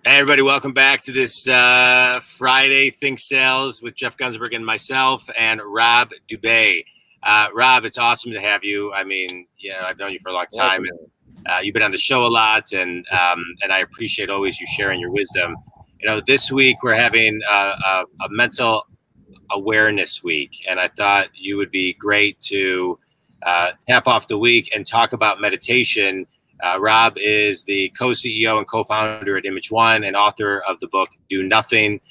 Hey, everybody, welcome back to this Friday Think Sales with Jeff Gunsberg and myself and Rob Dube. Rob, it's awesome to have you. I mean, I've known you for a long time, and you've been on the show a lot, and I appreciate always you sharing your wisdom. This week we're having a mental awareness week, and I thought you would be great to tap off the week and talk about meditation. Rob is the co-CEO and co-founder at Image One and author of the book Do Nothing.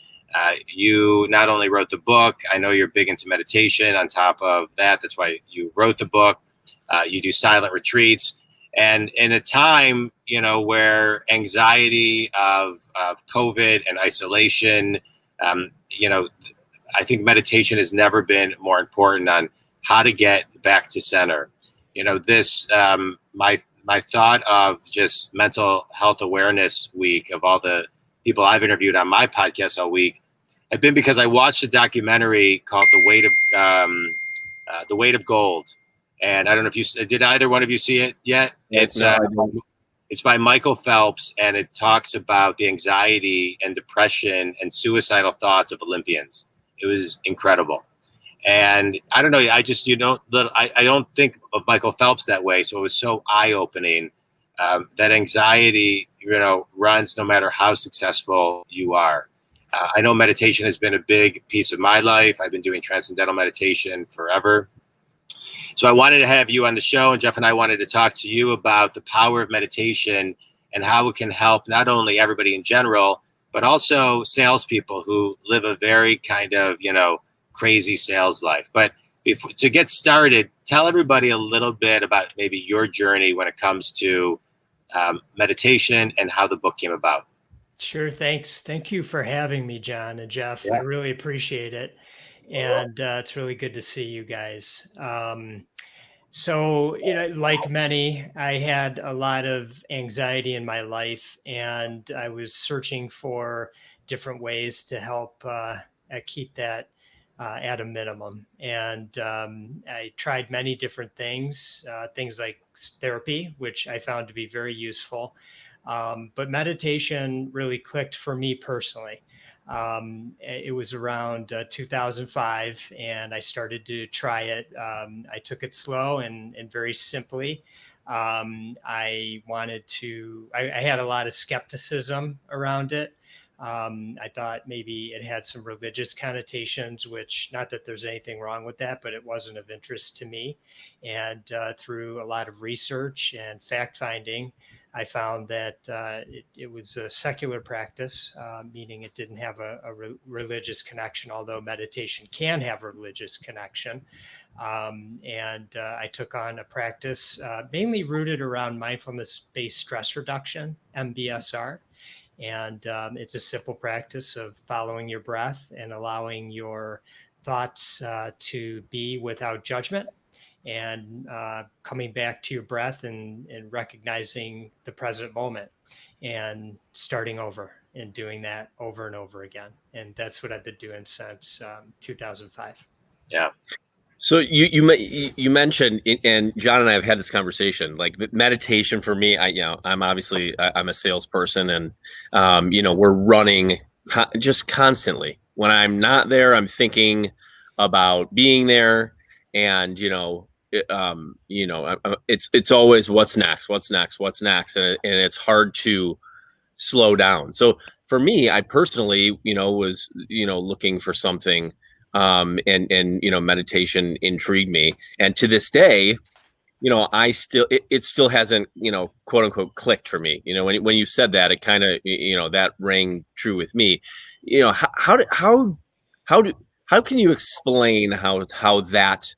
You not only wrote the book, I know you're big into meditation. On top of that, that's why you wrote the book. You do silent retreats. And in a time, where anxiety of COVID and isolation, I think meditation has never been more important on how to get back to center. My thought of just mental health awareness week of all the people I've interviewed on my podcast all week had been because I watched a documentary called The Weight of Gold. And I don't know if did either one of you see it yet? It's by Michael Phelps, and it talks about the anxiety and depression and suicidal thoughts of Olympians. It was incredible. And I don't know, I don't think of Michael Phelps that way. So it was so eye-opening that anxiety, runs no matter how successful you are. I know meditation has been a big piece of my life. I've been doing transcendental meditation forever. So I wanted to have you on the show, and Jeff and I wanted to talk to you about the power of meditation and how it can help not only everybody in general, but also salespeople who live a very kind of, crazy sales life. But to get started, tell everybody a little bit about maybe your journey when it comes to meditation and how the book came about. Sure. Thanks. Thank you for having me, John and Jeff. I really appreciate it. And it's really good to see you guys. So, like many, I had a lot of anxiety in my life, and I was searching for different ways to help keep that at a minimum. And I tried many different things like therapy, which I found to be very useful. But meditation really clicked for me personally. It was around 2005, and I started to try it. I took it slow and very simply. I had a lot of skepticism around it. I thought maybe it had some religious connotations, which, not that there's anything wrong with that, but it wasn't of interest to me. And through a lot of research and fact finding, I found that it was a secular practice, meaning it didn't have a religious connection, although meditation can have a religious connection. And I took on a practice mainly rooted around mindfulness-based stress reduction, MBSR. And it's a simple practice of following your breath and allowing your thoughts to be without judgment, and coming back to your breath and recognizing the present moment and starting over and doing that over and over again. And that's what I've been doing since 2005. Yeah. So you mentioned, and John and I have had this conversation, like meditation for me, I'm a salesperson, and we're running just constantly. When I'm not there, I'm thinking about being there, and it's always what's next, and it's hard to slow down. So for me, I personally, was looking for something. And meditation intrigued me, and to this day, it still hasn't, quote unquote, clicked for me. When you said that, it kind of, that rang true with me. How can you explain how that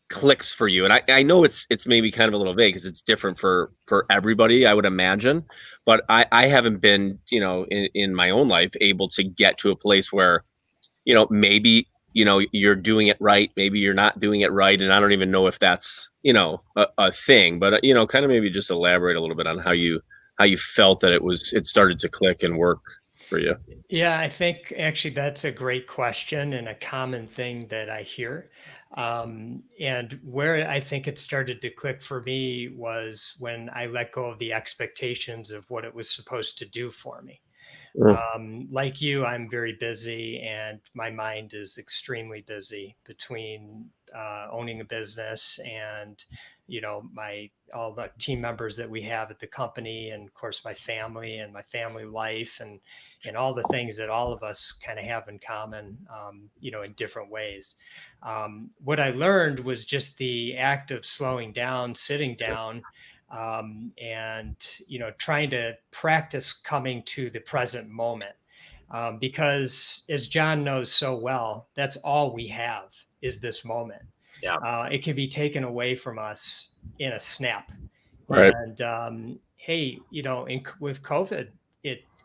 clicks for you? And I know it's maybe kind of a little vague because it's different for everybody, I would imagine, but I haven't been, in my own life able to get to a place where, maybe you're doing it right, maybe you're not doing it right, and I don't even know if that's a thing, but kind of maybe just elaborate a little bit on how you felt that it started to click and work for you. Yeah, I think actually that's a great question and a common thing that I hear. And where I think it started to click for me was when I let go of the expectations of what it was supposed to do for me. Like you, I'm very busy, and my mind is extremely busy between owning a business and, all the team members that we have at the company, and of course my family and my family life, and all the things that all of us kind of have in common, in different ways. What I learned was just the act of slowing down, sitting down, and trying to practice coming to the present moment, because as John knows so well, that's all we have is this moment. Yeah. It can be taken away from us in a snap. Right. And hey, with COVID,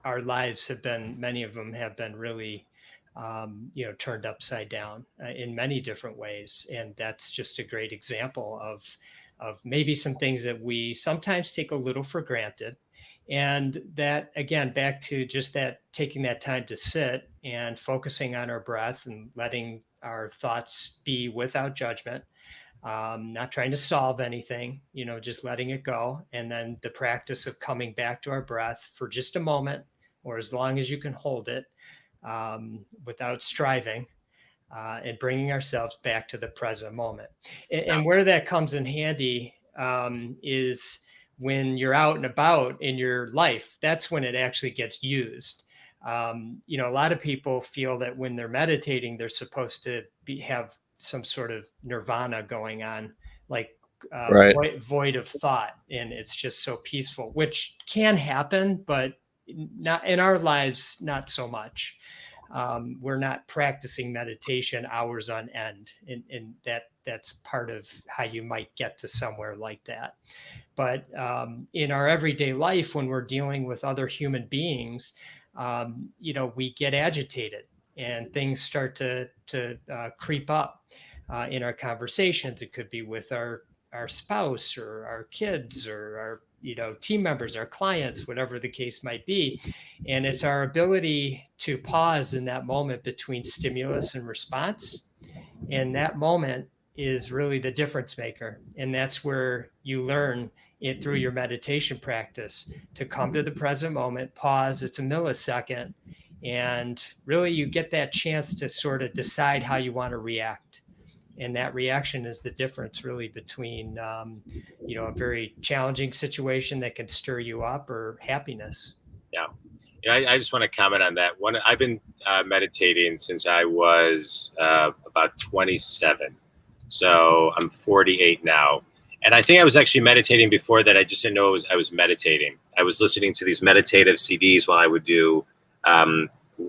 our lives have been, many of them have been really turned upside down in many different ways, and that's just a great example of maybe some things that we sometimes take a little for granted. And that, again, back to just that, taking that time to sit and focusing on our breath and letting our thoughts be without judgment, not trying to solve anything, just letting it go. And then the practice of coming back to our breath for just a moment, or as long as you can hold it, without striving, and bringing ourselves back to the present moment. And where that comes in handy is when you're out and about in your life. That's when it actually gets used. A lot of people feel that when they're meditating, they're supposed to have some sort of nirvana going on, like Right. void of thought, and it's just so peaceful, which can happen, but not in our lives, not so much. We're not practicing meditation hours on end, and that's part of how you might get to somewhere like that. But in our everyday life, when we're dealing with other human beings, we get agitated, and things start to creep up in our conversations. It could be with our spouse or our kids or our team members, our clients, whatever the case might be. And it's our ability to pause in that moment between stimulus and response. And that moment is really the difference maker. And that's where you learn it through your meditation practice to come to the present moment, pause. It's a millisecond. And really you get that chance to sort of decide how you want to react. And that reaction is the difference really between, a very challenging situation that can stir you up, or happiness. Yeah. I just want to comment on that. I've been meditating since I was about 27. So I'm 48 now. And I think I was actually meditating before that. I just didn't know I was meditating. I was listening to these meditative CDs while I would do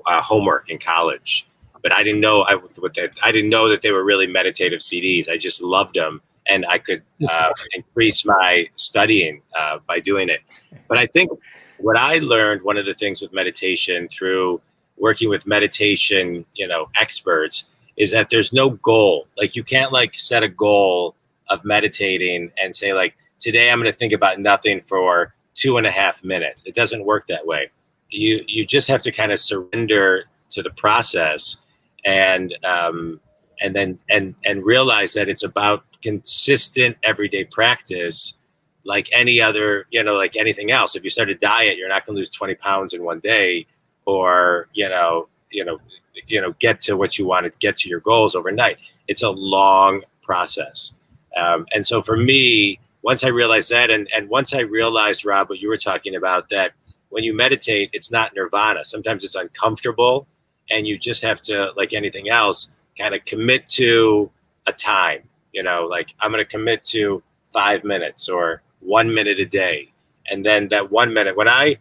homework in college. But I didn't know I didn't know that they were really meditative CDs. I just loved them, and I could increase my studying by doing it. But I think what I learned, one of the things with meditation through working with meditation, experts, is that there's no goal. Like, you can't set a goal of meditating and say, like, today I'm going to think about nothing for 2.5 minutes. It doesn't work that way. You just have to kind of surrender to the process, and realize that it's about consistent everyday practice, like any other, like anything else. If you start a diet, you're not going to lose 20 pounds in one day, or get to what you want to get to your goals overnight. It's a long process. And so for me, once I realized that, and once I realized, Rob, what you were talking about, that when you meditate, it's not nirvana. Sometimes it's uncomfortable, and you just have to, like anything else, kind of commit to a time. Like, I'm going to commit to 5 minutes or 1 minute a day. And then that 1 minute, when I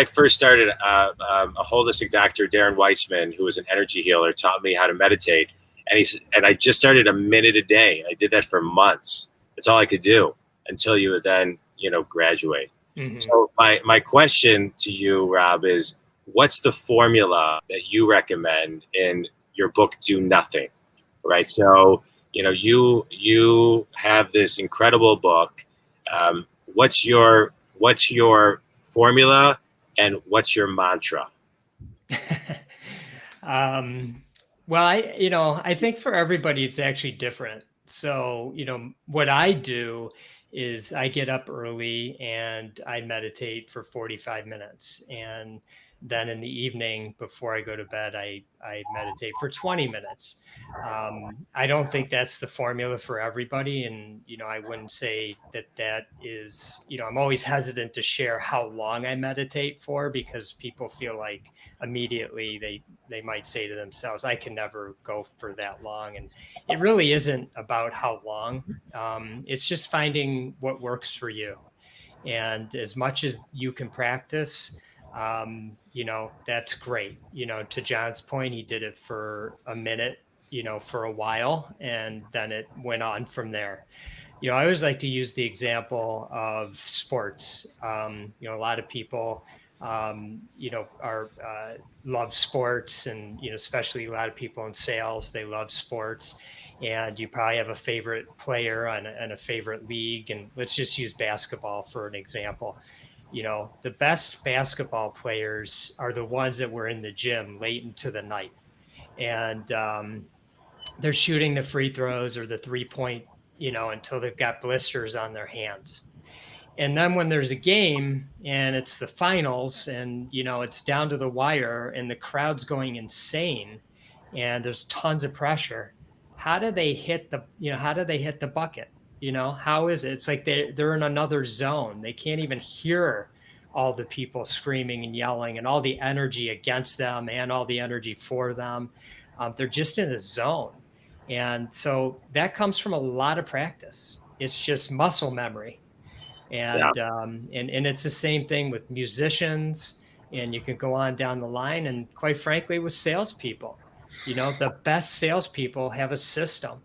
first started, a holistic doctor, Darren Weissman, who was an energy healer, taught me how to meditate. And I just started a minute a day. I did that for months. That's all I could do until you would then, graduate. Mm-hmm. So my question to you, Rob, is, what's the formula that you recommend in your book, Do Nothing? Right. So, you have this incredible book. What's your formula, and what's your mantra? Well, I think for everybody, it's actually different. So, what I do is I get up early and I meditate for 45 minutes. And then in the evening before I go to bed, I meditate for 20 minutes. I don't think that's the formula for everybody. And, I wouldn't say that is, I'm always hesitant to share how long I meditate for, because people feel like immediately they might say to themselves, I can never go for that long. And it really isn't about how long. It's just finding what works for you. And as much as you can practice, that's great. To John's point, he did it for a minute, for a while, and then it went on from there. I always like to use the example of sports. A lot of people, are love sports, and especially a lot of people in sales, they love sports. And you probably have a favorite player and a favorite league. And let's just use basketball for an example. The best basketball players are the ones that were in the gym late into the night, and they're shooting the free throws or the 3-point, until they've got blisters on their hands. And then when there's a game and it's the finals, and it's down to the wire and the crowd's going insane and there's tons of pressure, how do they hit the bucket? How is it? It's like they're in another zone. They can't even hear all the people screaming and yelling and all the energy against them and all the energy for them. They're just in a zone. And so that comes from a lot of practice. It's just muscle memory. And it's the same thing with musicians, and you can go on down the line, and quite frankly, with salespeople. The best salespeople have a system,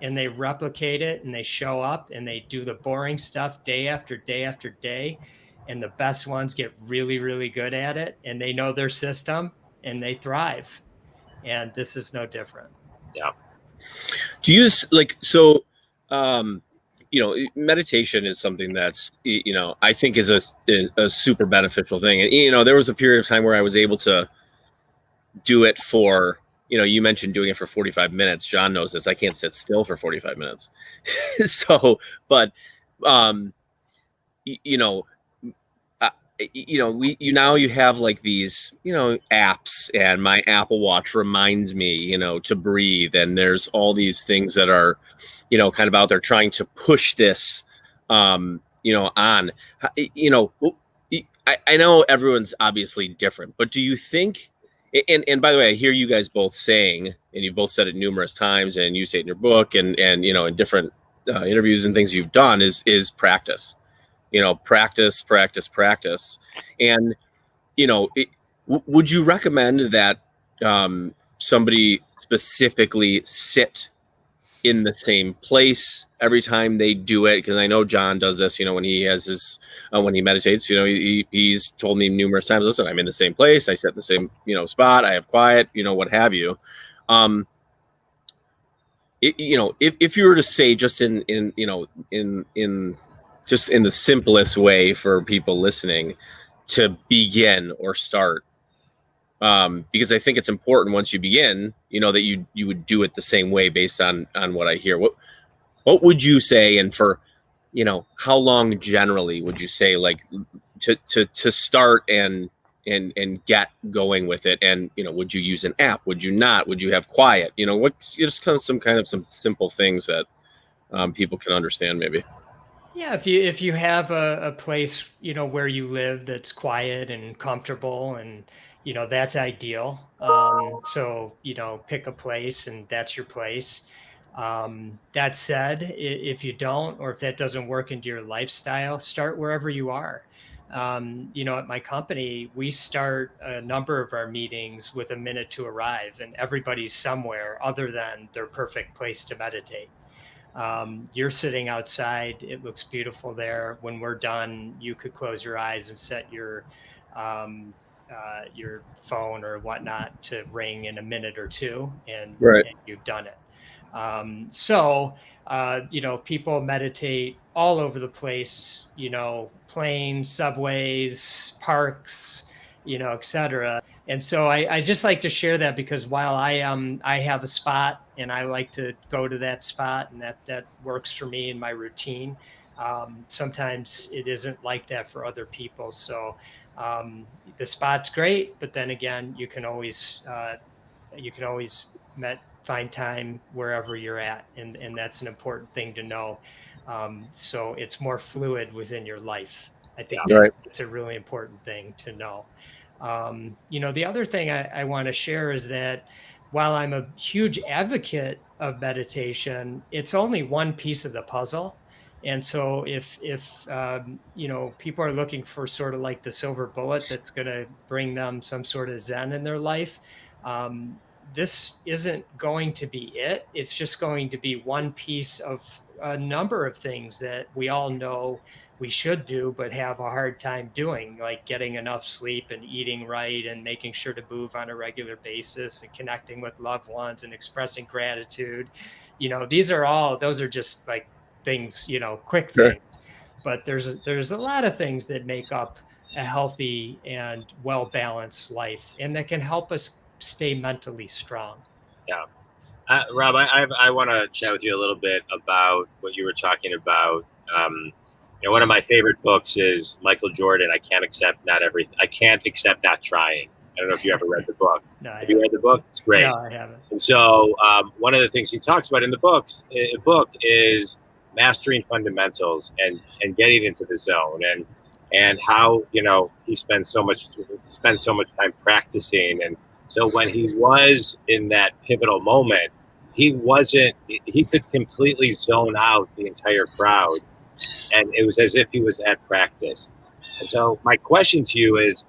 and they replicate it, and they show up and they do the boring stuff day after day after day. And the best ones get really, really good at it, and they know their system, and they thrive. And this is no different. Yeah. Do you so? Meditation is something that's, I think is a super beneficial thing. And, there was a period of time where I was able to do it for, you mentioned doing it for 45 minutes. John knows this. I can't sit still for 45 minutes. So, but, you have like these, apps, and my Apple Watch reminds me, to breathe. And there's all these things that are, kind of out there trying to push this, on. I know everyone's obviously different, but do you think, and by the way, I hear you guys both saying, and you've both said it numerous times, and you say it in your book, and in different interviews and things you've done, is practice. Practice. And, would you recommend that somebody specifically sit in the same place every time they do it? Because I know John does this, when he has his, when he meditates, he's told me numerous times, listen, I'm in the same place. I sit in the same, spot. I have quiet, what have you. If you were to say just in just in the simplest way for people listening to begin or start, because I think it's important once you begin, that you would do it the same way based on what I hear. What would you say, and for, how long generally would you say, like, to start and get going with it? And, would you use an app? Would you not? Would you have quiet? What's just some simple things that people can understand maybe. Yeah, if you have a place, where you live that's quiet and comfortable, and that's ideal. So pick a place, and that's your place. That said, if you don't, or if that doesn't work into your lifestyle, start wherever you are. At my company, we start a number of our meetings with a minute to arrive, and everybody's somewhere other than their perfect place to meditate. You're sitting outside. It looks beautiful there. When we're done, you could close your eyes and set your phone or whatnot to ring in a minute or two, and you've done it. People meditate all over the place, planes, subways, parks, etc. And so I just like to share that, because while I have a spot and I like to go to that spot, and that works for me in my routine, sometimes it isn't like that for other people. So The spot's great, but then again, you can always find time wherever you're at, and that's an important thing to know. So it's more fluid within your life. I think Right. it's a really important thing to know. The other thing I want to share is that while I'm a huge advocate of meditation, it's only one piece of the puzzle. And so if people are looking for sort of like the silver bullet that's going to bring them some sort of zen in their life, um, this isn't going to be it. It's just going to be one piece of a number of things that we all know we should do, but have a hard time doing, like getting enough sleep and eating right and making sure to move on a regular basis and connecting with loved ones and expressing gratitude. Those are just like things, quick Sure. things. But there's a lot of things that make up a healthy and well-balanced life, and that can help us stay mentally strong. Yeah. Rob, I want to chat with you a little bit about what you were talking about. One of my favorite books is Michael Jordan. I can't accept not trying. I don't know if you ever read the book. No, Have you read the book? It's great. No, I haven't. And so one of the things he talks about in the book is mastering fundamentals and getting into the zone, and how he spends so much time practicing. And so when he was in that pivotal moment, he could completely zone out the entire crowd, and it was as if he was at practice. And so my question to you is,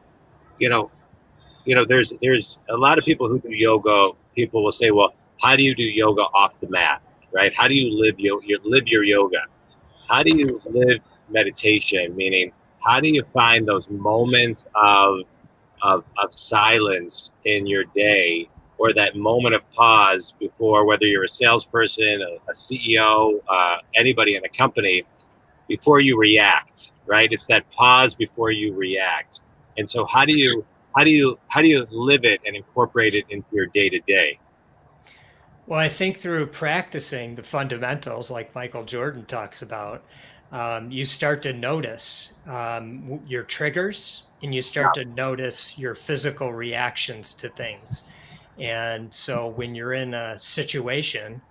there's a lot of people who do yoga. People will say, well, how do you do yoga off the mat, right? How do you live your yoga? How do you live meditation? Meaning, how do you find those moments of silence in your day, or that moment of pause before, whether you're a salesperson, a CEO, anybody in a company, before you react, right? It's that pause before you react. And so how do you live it and incorporate it into your day to day? Well, I think through practicing the fundamentals, like Michael Jordan talks about, you start to notice your triggers, and you start to notice your physical reactions to things. And so when you're in a situation,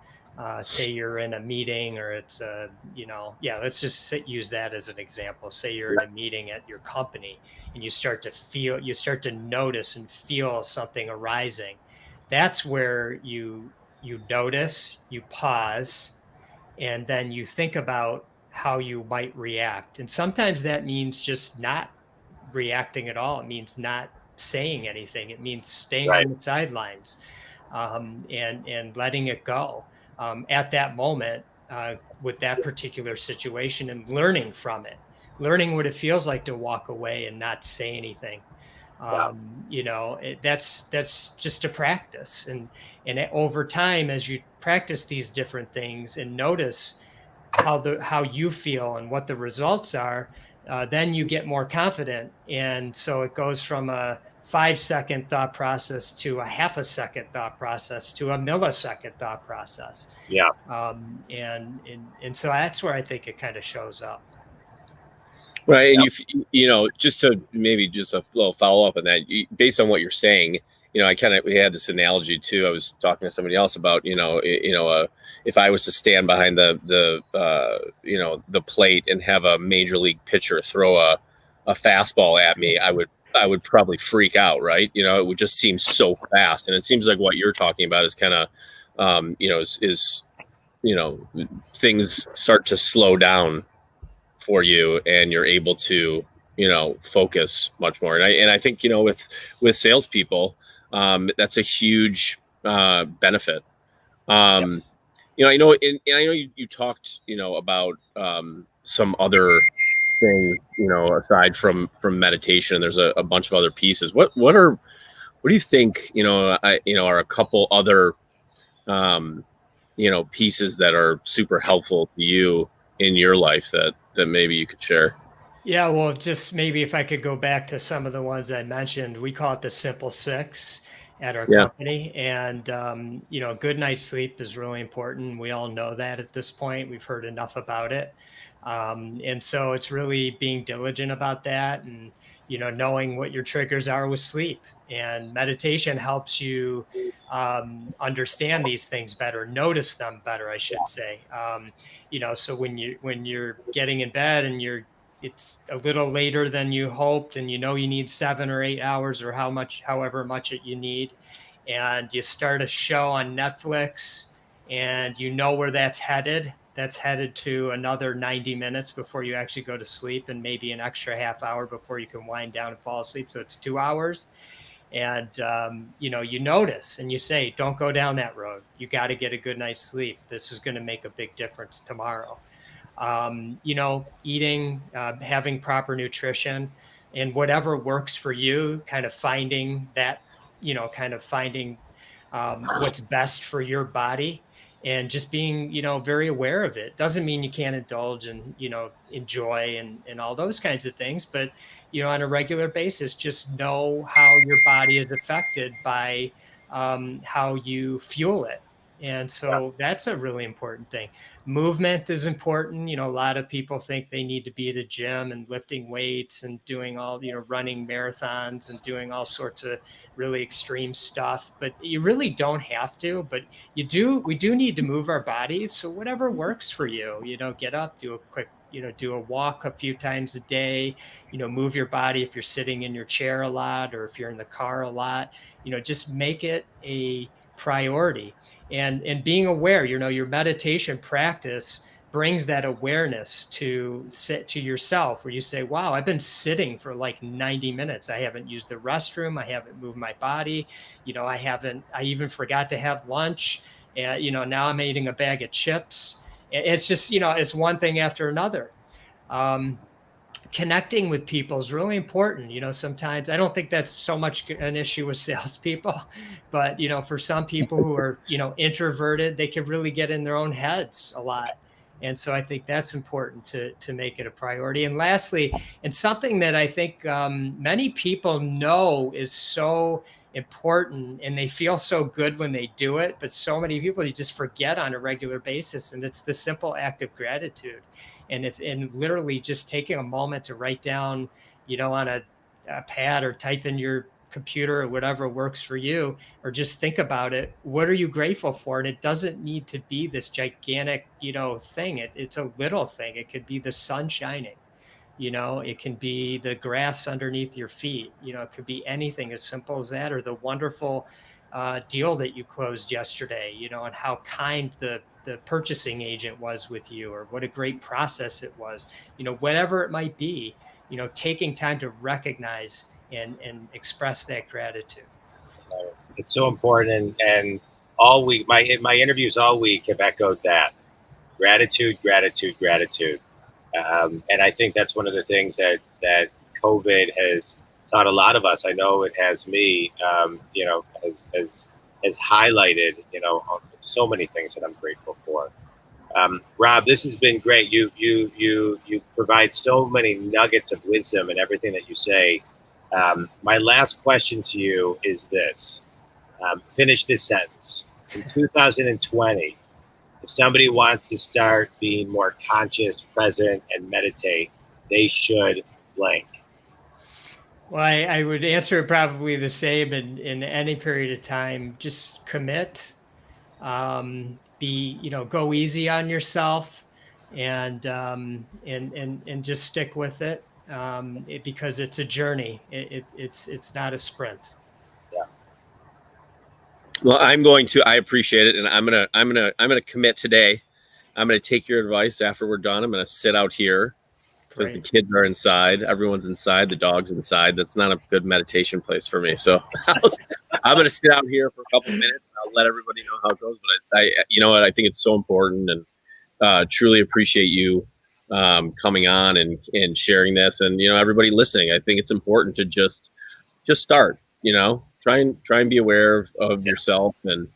say you're in a meeting, or it's let's just use that as an example. Say you're in a meeting at your company, and you start to notice and feel something arising. That's where you notice, you pause, and then you think about how you might react. And sometimes that means just not reacting at all. It means not saying anything. It means staying Right. on the sidelines, and letting it go at that moment, with that particular situation, and learning from it, learning what it feels like to walk away and not say anything. That's just a practice, and over time, as you practice these different things and notice how you feel and what the results are, then you get more confident. And so it goes from a 5-second thought process to a half a second thought process to a millisecond thought process. Yeah. And so that's where I think it kind of shows up. Right. And just to maybe just a little follow up on that, based on what you're saying, we had this analogy too. I was talking to somebody else about, if I was to stand behind the plate and have a major league pitcher throw a fastball at me, I would probably freak out. Right. It would just seem so fast. And it seems like what you're talking about is kind of, things start to slow down for you, and you're able to focus much more. And I think with salespeople, that's a huge benefit. I know you talked about some other things aside from meditation. There's a bunch of other pieces. What do you think are a couple other pieces that are super helpful to you in your life that maybe you could share? Yeah, well, just maybe if I could go back to some of the ones I mentioned, we call it the simple six at our company. And, good night's sleep is really important. We all know that at this point. We've heard enough about it. And so it's really being diligent about that, and knowing what your triggers are with sleep. And meditation helps you understand these things better, notice them better, I should say. So when you're getting in bed and it's a little later than you hoped, and you need 7 or 8 hours, or however much you need, and you start a show on Netflix, and where that's headed. That's headed to another 90 minutes before you actually go to sleep, and maybe an extra half hour before you can wind down and fall asleep. So it's 2 hours. And, you notice and you say, don't go down that road. You got to get a good night's sleep. This is going to make a big difference tomorrow. Eating, having proper nutrition, and whatever works for you, kind of finding that, what's best for your body. And just being, very aware of it. Doesn't mean you can't indulge and, enjoy and all those kinds of things. But, on a regular basis, just know how your body is affected by how you fuel it. And so that's a really important thing. Movement is important. A lot of people think they need to be at a gym and lifting weights and doing all, running marathons and doing all sorts of really extreme stuff, but you really don't have to. But we do need to move our bodies. So whatever works for you, get up, do a quick, do a walk a few times a day, move your body if you're sitting in your chair a lot, or if you're in the car a lot, just make it a priority. And being aware, your meditation practice brings that awareness to yourself, where you say, wow, I've been sitting for like 90 minutes. I haven't used the restroom. I haven't moved my body. I even forgot to have lunch. And, now I'm eating a bag of chips. It's just, it's one thing after another. Connecting with people is really important. Sometimes I don't think that's so much an issue with salespeople, but, for some people who are, introverted, they can really get in their own heads a lot. And so I think that's important to make it a priority. And lastly, and something that I think many people know is so important, and they feel so good when they do it, but so many people, you just forget on a regular basis. And it's the simple act of gratitude. And literally just taking a moment to write down, on a pad, or type in your computer, or whatever works for you, or just think about it. What are you grateful for? And it doesn't need to be this gigantic, thing. It's a little thing. It could be the sun shining. It can be the grass underneath your feet. It could be anything as simple as that, or the wonderful deal that you closed yesterday, and how kind the purchasing agent was with you, or what a great process it was, whatever it might be, taking time to recognize and express that gratitude. It's so important. And all week, my interviews all week have echoed that: gratitude, gratitude, gratitude. And I think that's one of the things that COVID has taught a lot of us. I know it has me, has highlighted, so many things that I'm grateful for. Rob, this has been great. You provide so many nuggets of wisdom in everything that you say. My last question to you is this. Finish this sentence. In 2020, if somebody wants to start being more conscious, present, and meditate, they should blank. Well, I would answer probably the same in any period of time. Just commit, go easy on yourself, and just stick with it, because it's a journey. It's not a sprint. Yeah. Well, I appreciate it. And I'm going to commit today. I'm going to take your advice after we're done. I'm going to sit out here, because the kids are inside. Everyone's inside. The dog's inside. That's not a good meditation place for me. So I'm going to sit out here for a couple of minutes. I'll let everybody know how it goes. But I think it's so important, and truly appreciate you coming on and sharing this. And, everybody listening, I think it's important to just start, try and be aware of yourself and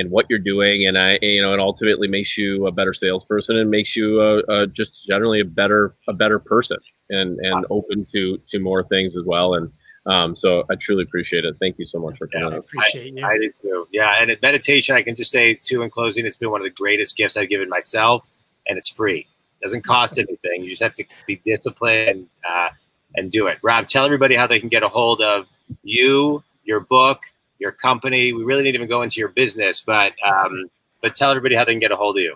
what you're doing. And it ultimately makes you a better salesperson, and makes you just generally a better person, and open to more things as well. And so I truly appreciate it. Thank you so much for coming. I appreciate you. I do too. Yeah. And at meditation, I can just say too, in closing, it's been one of the greatest gifts I've given myself, and it's free. It doesn't cost anything. You just have to be disciplined, and do it. Rob, tell everybody how they can get a hold of you, your book, your company. We really didn't even go into your business, but tell everybody how they can get a hold of you.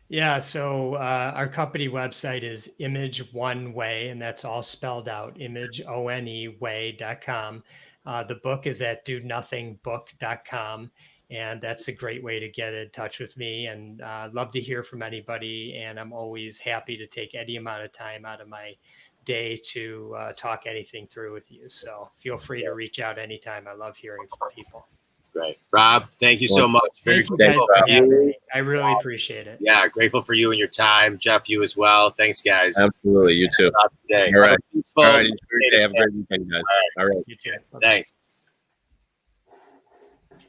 Yeah, so our company website is Image One Way, and that's all spelled out, imageoneway.com. The book is at donothingbook.com, and that's a great way to get in touch with me. And love to hear from anybody, and I'm always happy to take any amount of time out of my day to talk anything through with you. So feel free to reach out anytime. I love hearing from people. Great. Rob, thank you so much. Thank you guys for having me. I really appreciate it. Yeah, grateful for you and your time. Jeff, you as well. Thanks, guys. Absolutely. You too. All right. All right. Have a great day. Have a great weekend, guys. All right. You too. Thanks.